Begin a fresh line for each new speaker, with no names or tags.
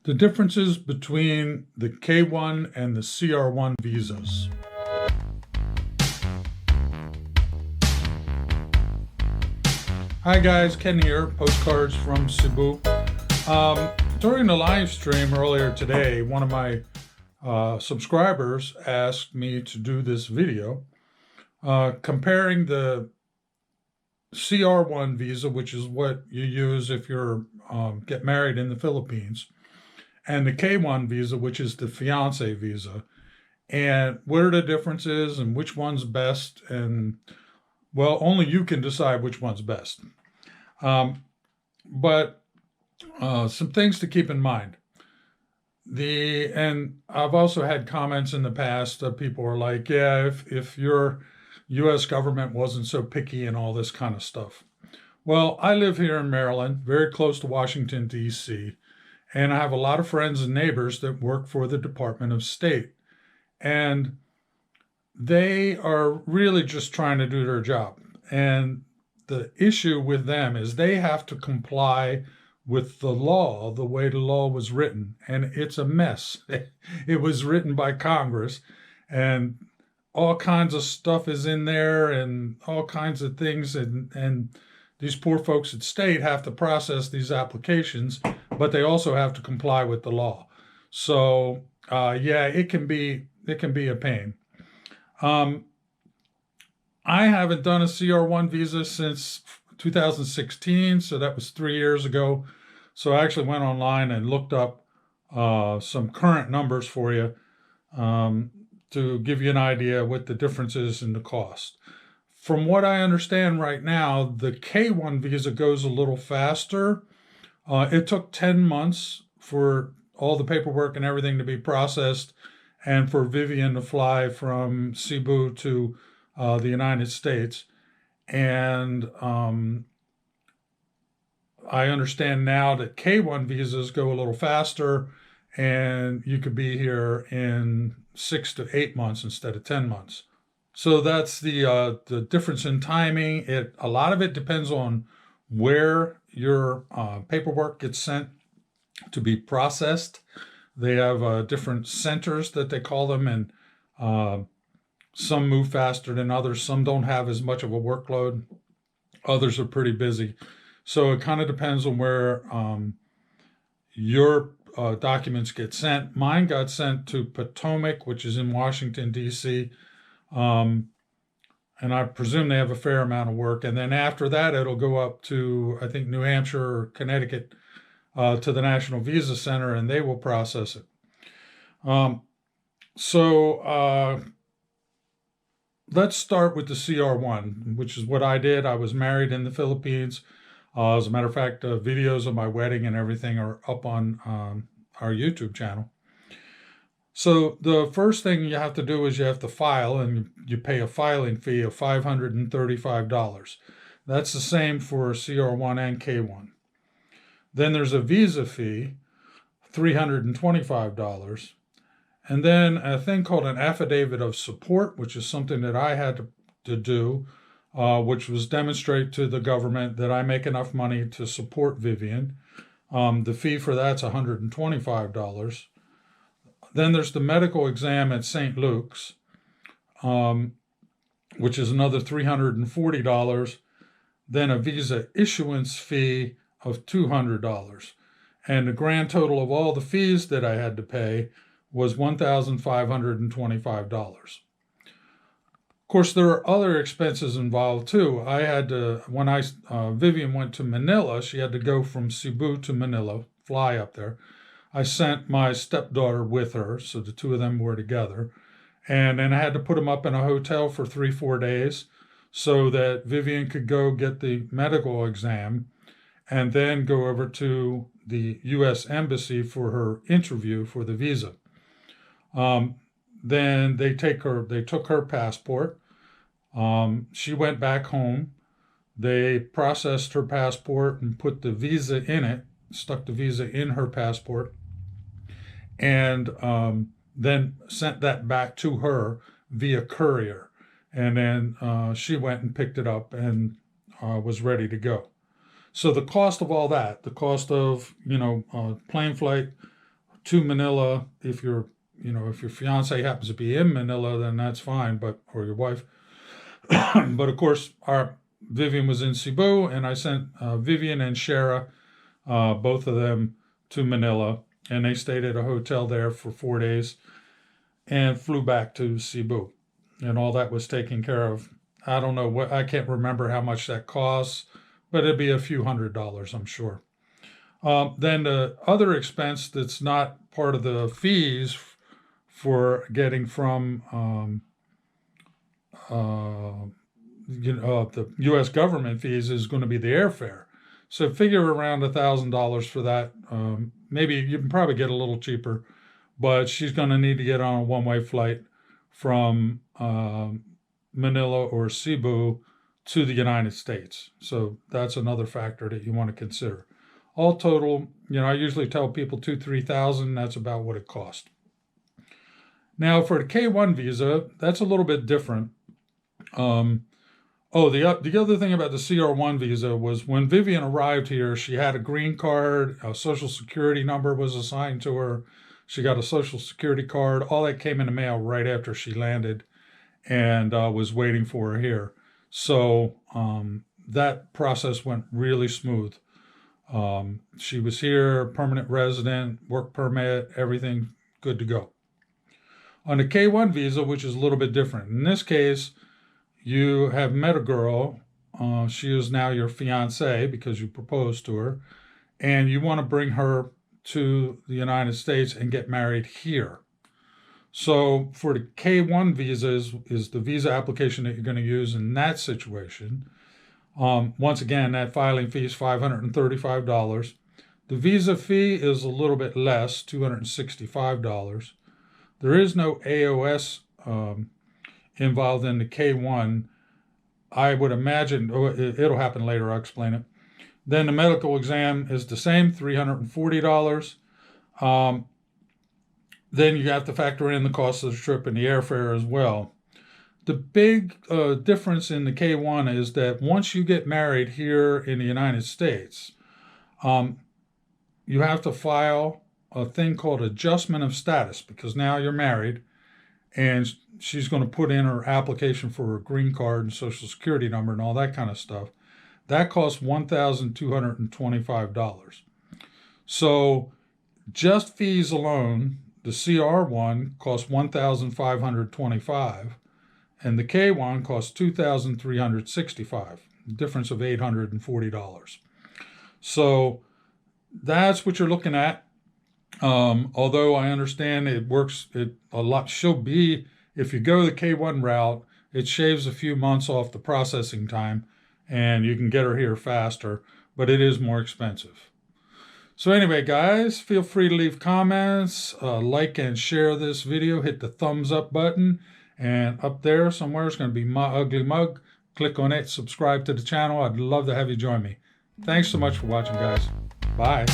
The differences between the K1 and the CR1 visas. Hi guys, Ken here, postcards from Cebu. During the live stream earlier today, one of my subscribers asked me to do this video comparing the CR1 visa, which is what you use if you're get married in the Philippines, and the K1 visa, which is the Fiancee visa, and what are the differences and which one's best, and well, only you can decide which one's best. But some things to keep in mind. And I've also had comments in the past that people are like, yeah, if your U.S. government wasn't so picky and all this kind of stuff. Well, I live here in Maryland, very close to Washington, D.C., and I have a lot of friends and neighbors that work for the Department of State. And they are really just trying to do their job. And the issue with them is they have to comply with the law, the way the law was written. And it's a mess. It was written by Congress, and all kinds of stuff is in there and all kinds of things. And these poor folks at state have to process these applications, but they also have to comply with the law. So yeah, it can be a pain. I haven't done a CR1 visa since 2016, so that was 3 years ago. So I actually went online and looked up some current numbers for you to give you an idea what the difference is in the cost. From what I understand right now, the K1 visa goes a little faster. It took 10 months for all the paperwork and everything to be processed, and for Vivian to fly from Cebu to the United States. And I understand now that K1 visas go a little faster, and you could be here in 6 to 8 months instead of 10 months. So that's the difference in timing. A lot of it depends on where your paperwork gets sent to be processed. They have different centers that they call them, and some move faster than others. Some don't have as much of a workload. Others are pretty busy. So it kind of depends on where your documents get sent. Mine got sent to Potomac, which is in Washington, D.C., and I presume they have a fair amount of work. And then after that, it'll go up to, I think, New Hampshire or Connecticut, to the National Visa Center, and they will process it. Let's start with the CR1, which is what I did. I was married in the Philippines. As a matter of fact, videos of my wedding and everything are up on our YouTube channel. So the first thing you have to do is you have to file, and you pay a filing fee of $535. That's the same for CR1 and K1. Then there's a visa fee, $325. And then a thing called an affidavit of support, which is something that I had to do, which was demonstrate to the government that I make enough money to support Vivian. The fee for that's $125. Then there's the medical exam at St. Luke's, which is another $340. Then a visa issuance fee of $200. And the grand total of all the fees that I had to pay was $1,525. Of course, there are other expenses involved too. I had to, when Vivian went to Manila, she had to go from Cebu to Manila, fly up there. I sent my stepdaughter with her, so the two of them were together. And then I had to put them up in a hotel for 3-4 days so that Vivian could go get the medical exam and then go over to the U.S. Embassy for her interview for the visa. Then they took her passport. She went back home. They processed her passport and put the visa in it, stuck the visa in her passport, and then sent that back to her via courier. And then she went and picked it up and was ready to go. So the cost of all that, the cost of, plane flight, to Manila. If your fiance happens to be in Manila, then that's fine, or your wife. But of course, our Vivian was in Cebu, and I sent Vivian and Shara, both of them, to Manila, and they stayed at a hotel there for 4 days and flew back to Cebu, and all that was taken care of. I don't know I can't remember how much that costs, but it'd be a few $100s, I'm sure. Then the other expense that's not part of the fees for getting from the U.S. government fees is going to be the airfare. So figure around $1,000 for that. Maybe you can probably get a little cheaper, but she's going to need to get on a one-way flight from Manila or Cebu to the United States. So that's another factor that you want to consider. All total, I usually tell people $2,000-3,000. That's about what it cost. Now for the K1 visa, that's a little bit different. The other thing about the CR1 visa was when Vivian arrived here, she had a green card, a social security number was assigned to her. She got a social security card. All that came in the mail right after she landed and was waiting for her here. So that process went really smooth. She was here, permanent resident, work permit, everything good to go. On the K1 visa, which is a little bit different. In this case, you have met a girl. She is now your fiancée because you proposed to her, and you want to bring her to the United States and get married here. So for the K1 visa is the visa application that you're going to use in that situation. Once again, that filing fee is $535. The visa fee is a little bit less, $265. There is no AOS involved in the K1. I would imagine, it'll happen later, I'll explain it. Then the medical exam is the same, $340. Then you have to factor in the cost of the trip and the airfare as well. The big difference in the K1 is that once you get married here in the United States, you have to file a thing called adjustment of status because now you're married, and she's going to put in her application for her green card and social security number and all that kind of stuff. That costs $1,225. So just fees alone, the CR1 costs $1,525, and the K1 costs $2,365, a difference of $840. So that's what you're looking at. Although I understand it works a lot, if you go the K1 route, it shaves a few months off the processing time and you can get her here faster, but it is more expensive. So anyway, guys, feel free to leave comments, like and share this video, hit the thumbs up button, and up there somewhere is going to be my ugly mug. Click on it, subscribe to the channel. I'd love to have you join me. Thanks so much for watching, guys. Bye.